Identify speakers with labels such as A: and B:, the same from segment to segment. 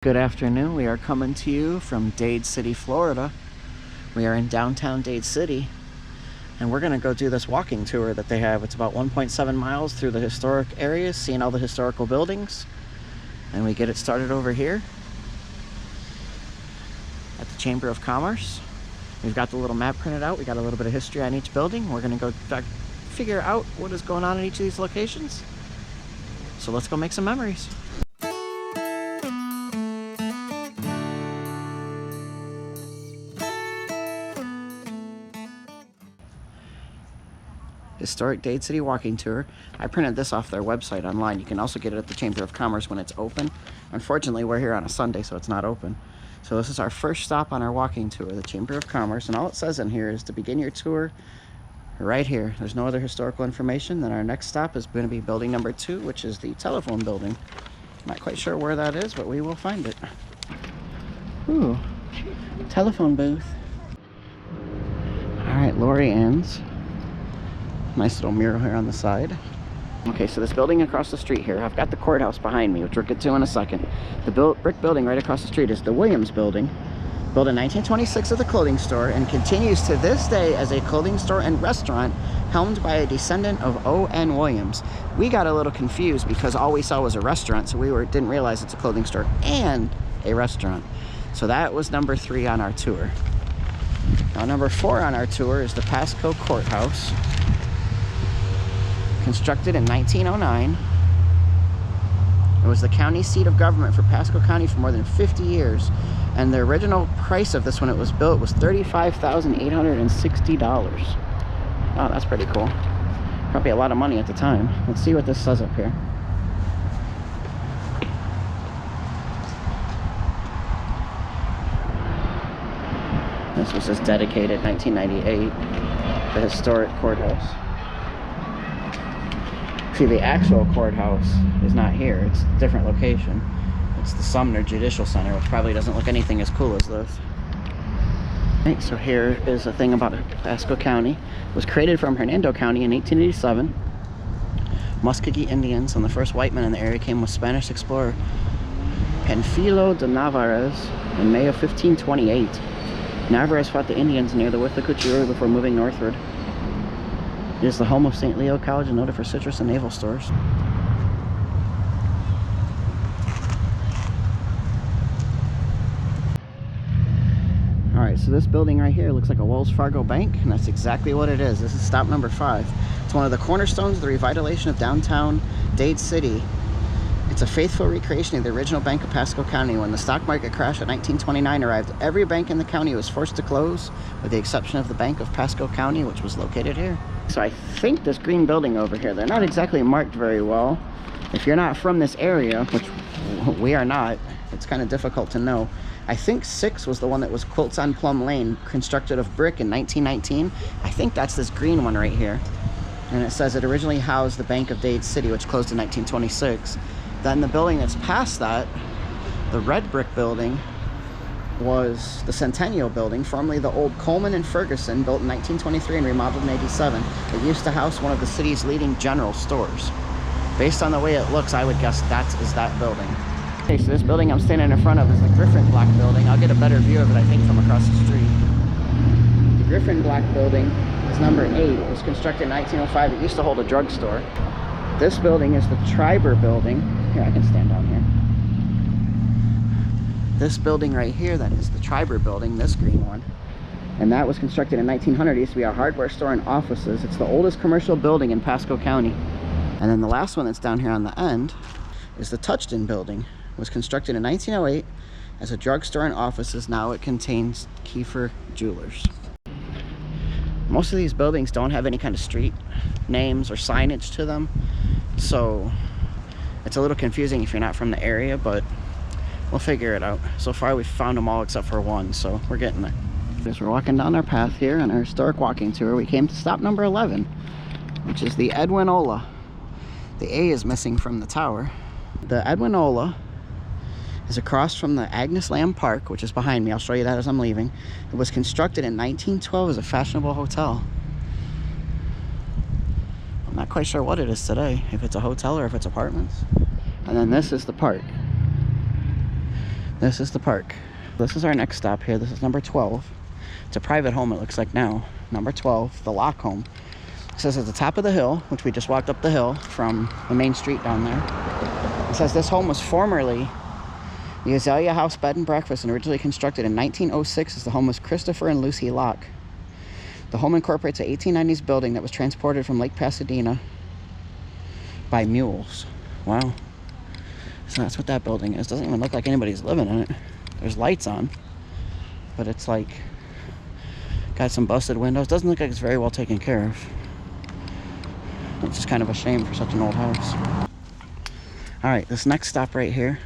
A: Good afternoon. We are coming to you from Dade City, Florida. We are in downtown Dade City, and we're going to go do this walking tour that they have. It's about 1.7 miles through the historic areas, seeing all the historical buildings. And we get it started over here at the Chamber of Commerce. We've got the little map printed out. We got a little bit of history on each building. We're going to go figure out what is going on in each of these locations. So let's go make some memories. Historic Dade City walking tour. I printed this off their website online. You can also get it at the Chamber of Commerce when it's open. Unfortunately, we're here on a Sunday, so it's not open. So this is our first stop on our walking tour, the Chamber of Commerce, and all it says in here is to begin your tour right here. There's no other historical information. Then our next stop is going to be building number 2, which is the telephone building. Not quite sure where that is, but we will find it. Ooh, telephone booth. All right, Lori Ann's. Nice little mural here on the side. Okay, so this building across the street here, I've got the courthouse behind me, which we'll get to in a second. The brick building right across the street is the Williams Building, built in 1926 as a clothing store and continues to this day as a clothing store and restaurant helmed by a descendant of O.N. Williams. We got a little confused because all we saw was a restaurant, so we didn't realize it's a clothing store and a restaurant. So that was number 3 on our tour. Now number 4 on our tour is the Pasco Courthouse. Constructed in 1909. It was the county seat of government for Pasco County for more than 50 years. And the original price of this when it was built was $35,860. Oh, that's pretty cool. Probably a lot of money at the time. Let's see what this says up here. This was just dedicated 1998, the historic courthouse. See, the actual courthouse is not here. It's a different location. It's the Sumner Judicial Center, which probably doesn't look anything as cool as this. Right, so here is a thing about Pasco County. It was created from Hernando County in 1887. Muskogee Indians, and the first white men in the area came with Spanish explorer Panfilo de Narvaez in May of 1528. Narvaez fought the Indians near the Withlacoochee River before moving northward. It is the home of St. Leo College and noted for citrus and naval stores. Alright, so this building right here looks like a Wells Fargo bank, and that's exactly what it is. This is stop number 5. It's one of the cornerstones of the revitalization of downtown Dade City. It's a faithful recreation of the original Bank of Pasco County. When the stock market crash of 1929 arrived, every bank in the county was forced to close, with the exception of the Bank of Pasco County, which was located here. So I think this green building over here, they're not exactly marked very well. If you're not from this area, which we are not, it's kind of difficult to know. I think 6 was the one that was Quilts on Plum Lane, constructed of brick in 1919. I think that's this green one right here. And it says it originally housed the Bank of Dade City, which closed in 1926. Then the building that's past that, the red brick building, was the Centennial Building, formerly the old Coleman and Ferguson, built in 1923 and remodeled in 87. It used to house one of the city's leading general stores. Based on the way it looks, I would guess that is that building. Okay, so this building I'm standing in front of is the Griffin Black Building. I'll get a better view of it, I think, from across the street. The Griffin Black Building is number 8. It was constructed in 1905. It used to hold a drugstore. This building is the Triberr Building. Here, I can stand down here. This building right here, that is the Triberr Building, this green one. And that was constructed in 1900. It used to be a hardware store and offices. It's the oldest commercial building in Pasco County. And then the last one that's down here on the end is the Tipton Building. It was constructed in 1908 as a drugstore and offices. Now it contains Kiefer Jewelers. Most of these buildings don't have any kind of street names or signage to them, so it's a little confusing if you're not from the area, but we'll figure it out. So far we've found them all except for one, so we're getting there. As we're walking down our path here on our historic walking tour, we came to stop number 11, which is the Edwin Ola. The A is missing from the tower. The Edwin Ola is across from the Agnes Lamb Park, which is behind me. I'll show you that as I'm leaving. It was constructed in 1912 as a fashionable hotel. I'm not quite sure what it is today, if it's a hotel or if it's apartments. And then this is the park. This is the park. This is our next stop here. This is number 12. It's a private home, it looks like now. Number 12, the Lock Home. It says at the top of the hill, which we just walked up the hill from the main street down there. It says this home was formerly the Azalea House Bed and Breakfast and originally constructed in 1906 as the home was Christopher and Lucy Locke. The home incorporates an 1890s building that was transported from Lake Pasadena by mules. Wow. So that's what that building is. Doesn't even look like anybody's living in it. There's lights on, but it's like got some busted windows. Doesn't look like it's very well taken care of. Which is kind of a shame for such an old house. All right, this next stop right here.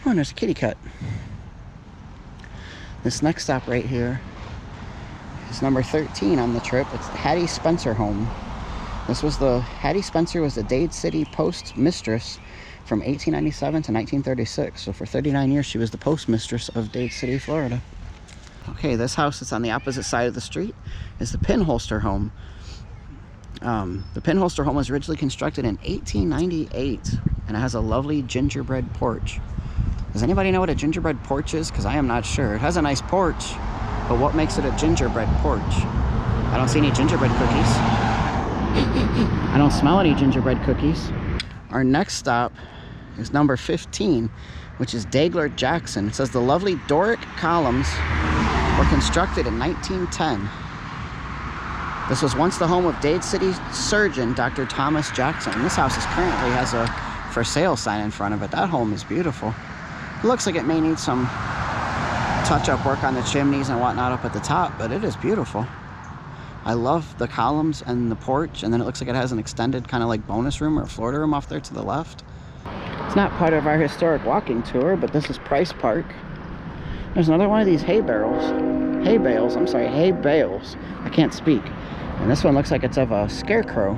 A: Oh, and there's a kitty cat. This next stop right here is number 13 on the trip. It's the Hattie Spencer home. Hattie Spencer was the Dade City postmistress from 1897 to 1936. So for 39 years, she was the postmistress of Dade City, Florida. Okay, this house that's on the opposite side of the street is the Pinholster home. The Pinholster home was originally constructed in 1898, and it has a lovely gingerbread porch. Does anybody know what a gingerbread porch is? Because I am not sure. It has a nice porch, but what makes it a gingerbread porch? I don't see any gingerbread cookies. I don't smell any gingerbread cookies. Our next stop is number 15, which is Dagler Jackson. It says the lovely Doric columns were constructed in 1910. This was once the home of Dade City surgeon, Dr. Thomas Jackson. This house currently has a for sale sign in front of it. That home is beautiful. It looks like it may need some touch-up work on the chimneys and whatnot up at the top, but it is beautiful. I love the columns and the porch, and then it looks like it has an extended kind of like bonus room or Florida room off there to the left. It's not part of our historic walking tour, but this is Price Park. There's another one of these hay bales. I can't speak. And this one looks like it's of a scarecrow.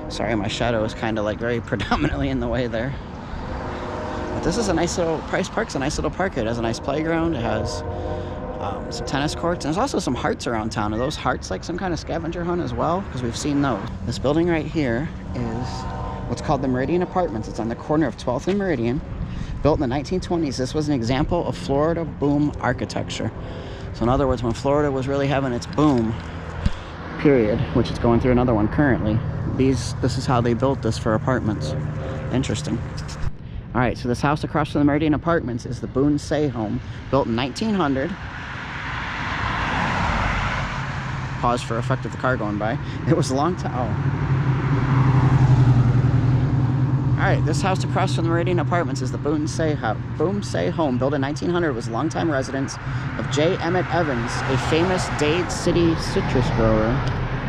A: Sorry, my shadow is kind of like very predominantly in the way there. But this is a nice little, Price Park's a nice little park. It has a nice playground. It has some tennis courts. And there's also some hearts around town. Are those hearts like some kind of scavenger hunt as well? Because we've seen those. This building right here is what's called the Meridian Apartments. It's on the corner of 12th and Meridian. Built in the 1920s. This was an example of Florida boom architecture. So in other words, when Florida was really having its boom period, which it's going through another one currently, this is how they built this for apartments. Interesting. All right, so this house across from the Meridian Apartments is the Boone Say home, built in 1900. Pause for effect of the car going by. It was a long time. Oh. All right, this house across from the Meridian Apartments is the Boone Say home, built in 1900. It was a longtime residence of J. Emmett Evans, a famous Dade City citrus grower.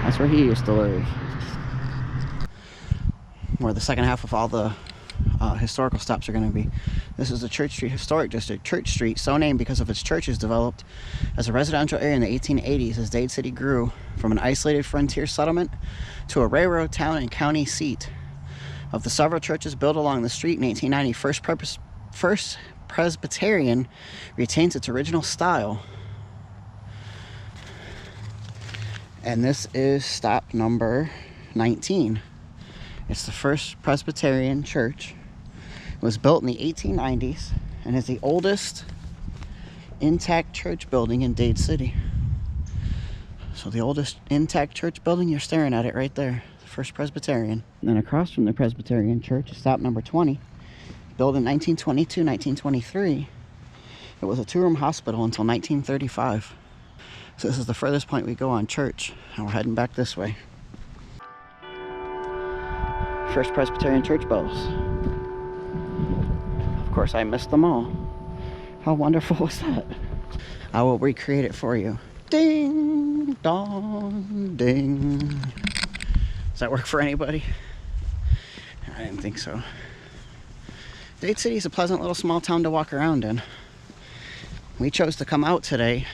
A: That's where he used to live. Where the second half of all the historical stops are going to be. This is the Church Street Historic District. Church Street, so named because of its churches, developed as a residential area in the 1880s as Dade City grew from an isolated frontier settlement to a railroad town and county seat. Of the several churches built along the street in 1890, First Presbyterian retains its original style. And this is stop number 19. It's the First Presbyterian Church. It was built in the 1890s and is the oldest intact church building in Dade City. So the oldest intact church building, you're staring at it right there. First Presbyterian. And then across from the Presbyterian Church is stop number 20. Built in 1922-1923. It was a two-room hospital until 1935. So this is the furthest point we go on church, and we're heading back this way. First Presbyterian Church bells. Of course, I missed them all. How wonderful was that? I will recreate it for you. Ding, dong, ding. Does that work for anybody? I didn't think so. Dade City is a pleasant little small town to walk around in. We chose to come out today.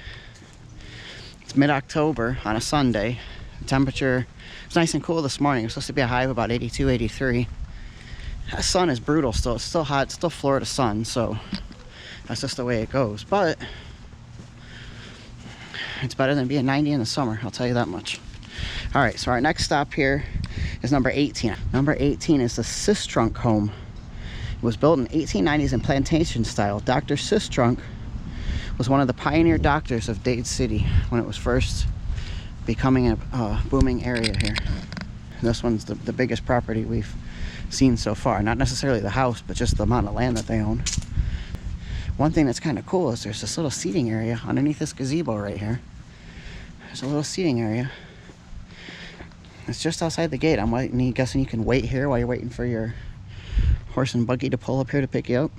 A: It's mid-October on a Sunday. The temperature was nice and cool this morning. It was supposed to be a high of about 82, 83. The sun is brutal still. It's still hot. It's still Florida sun, so that's just the way it goes. But it's better than being 90 in the summer, I'll tell you that much. All right, so our next stop here is number 18. Number 18 is the Sistrunk home. It was built in 1890s in plantation style. Dr. Sistrunk was one of the pioneer doctors of Dade City when it was first becoming a booming area here. This one's the biggest property we've seen so far. Not necessarily the house, but just the amount of land that they own. One thing that's kind of cool is there's this little seating area underneath this gazebo right here. There's a little seating area. It's just outside the gate. I'm guessing you can wait here while you're waiting for your horse and buggy to pull up here to pick you up.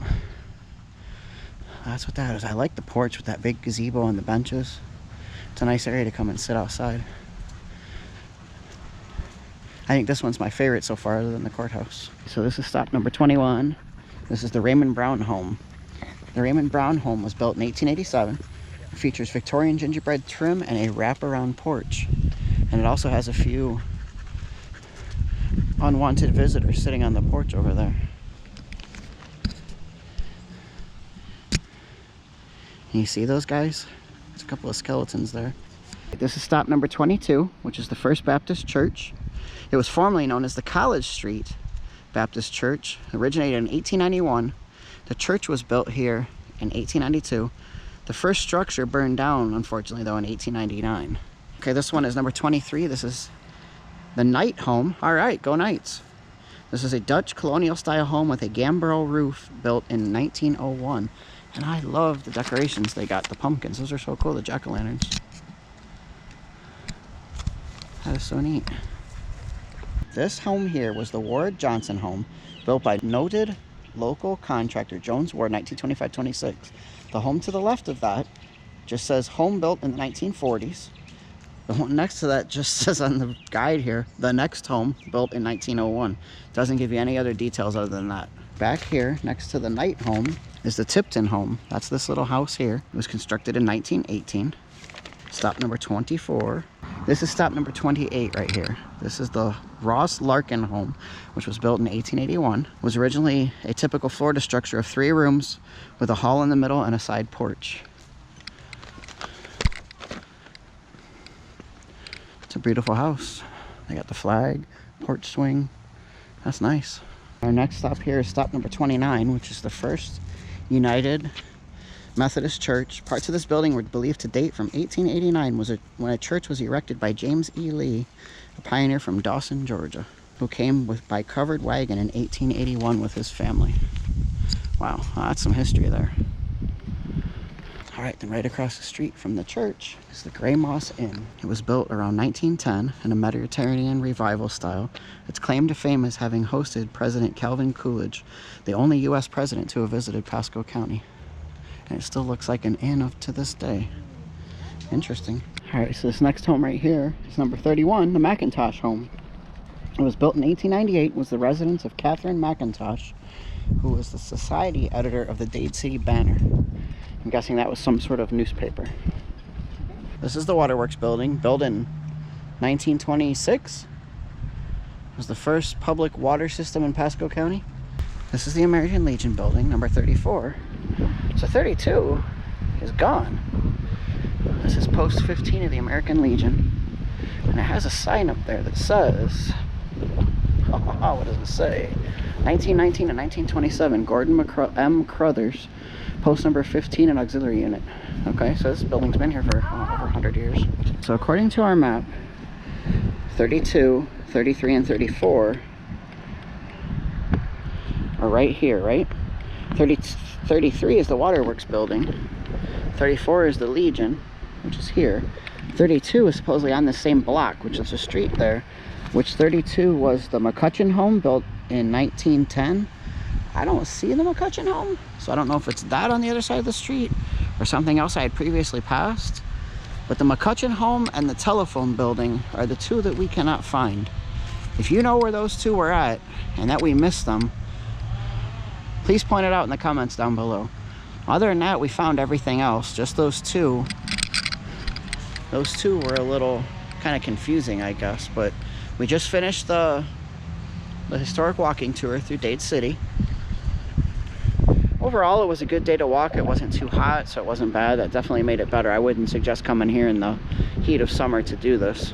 A: That's what that is. I like the porch with that big gazebo and the benches. It's a nice area to come and sit outside. I think this one's my favorite so far, other than the courthouse. So this is stop number 21. This is the Raymond Brown home. The Raymond Brown home was built in 1887. It features Victorian gingerbread trim and a wraparound porch. And it also has a few unwanted visitors sitting on the porch over there. Can you see those guys? There's a couple of skeletons there. This is stop number 22, which is the First Baptist Church. It was formerly known as the College Street Baptist Church. Originated in 1891. The church was built here in 1892. The first structure burned down, unfortunately, though, in 1899. Okay, this one is number 23. This is the Knight home. All right, go Knights. This is a Dutch colonial style home with a gambrel roof built in 1901. And I love the decorations they got. The pumpkins, those are so cool, the jack-o'-lanterns. That is so neat. This home here was the Ward Johnson home, built by noted local contractor Jones Ward, 1925-26. The home to the left of that just says home built in the 1940s. The one next to that just says on the guide here, the next home built in 1901. Doesn't give you any other details other than that. Back here, next to the Knight home, is the Tipton home. That's this little house here. It was constructed in 1918. Stop number 24. This is stop number 28 right here. This is the Ross Larkin home, which was built in 1881. It was originally a typical Florida structure of 3 rooms with a hall in the middle and a side porch. It's a beautiful house. They got the flag, porch swing. That's nice. Our next stop here is stop number 29, which is the First United Methodist Church. Parts of this building were believed to date from 1889, when a church was erected by James E. Lee, a pioneer from Dawson, Georgia, who came by covered wagon in 1881 with his family. Wow, that's some history there. All right, then right across the street from the church is the Gray Moss Inn. It was built around 1910 in a Mediterranean revival style. Its claim to fame is having hosted President Calvin Coolidge, the only U.S. president to have visited Pasco County. And it still looks like an inn up to this day. Interesting. All right, so this next home right here is number 31, the Macintosh Home. It was built in 1898, was the residence of Catherine Macintosh, who was the society editor of the Dade City Banner. I'm guessing that was some sort of newspaper. This is the Waterworks Building, built in 1926. It was the first public water system in Pasco County. This is the American Legion Building, number 34. So 32 is gone. This is post 15 of the American Legion. And it has a sign up there that says, what does it say? 1919 to 1927, Gordon M. Crothers, post number 15 and auxiliary unit. Okay, so this building's been here for over 100 years. So according to our map, 32, 33, and 34 are right here, right? 33 is the Waterworks Building. 34 is the Legion, which is here. 32 is supposedly on the same block, which is a street there, which 32 was the McCutcheon Home, built in 1910. I don't see the McCutcheon Home, so I don't know if it's that on the other side of the street or something else I had previously passed. But the McCutcheon Home and the telephone building are the two that we cannot find. If you know where those two were at and that we missed them, please point it out in the comments down below. Other than that, we found everything else. Just those two. Those two were a little kind of confusing, I guess. But we just finished the historic walking tour through Dade City. Overall, it was a good day to walk. It wasn't too hot, so it wasn't bad. That definitely made it better. I wouldn't suggest coming here in the heat of summer to do this.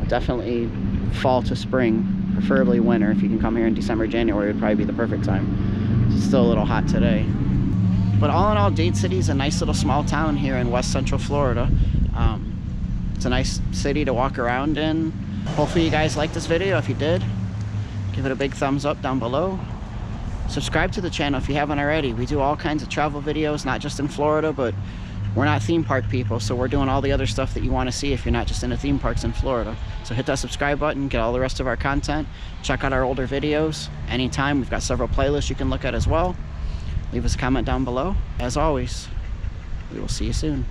A: Definitely fall to spring, preferably winter. If you can come here in December, January, it would probably be the perfect time. Still a little hot today. But all in all, Dade City is a nice little small town here in West Central Florida. It's a nice city to walk around in. Hopefully you guys liked this video. If you did, give it a big thumbs up down below. Subscribe to the channel if you haven't already. We do all kinds of travel videos, not just in Florida, but we're not theme park people, so we're doing all the other stuff that you want to see if you're not just into theme parks in Florida. So hit that subscribe button, get all the rest of our content, check out our older videos anytime. We've got several playlists you can look at as well. Leave us a comment down below. As always, we will see you soon.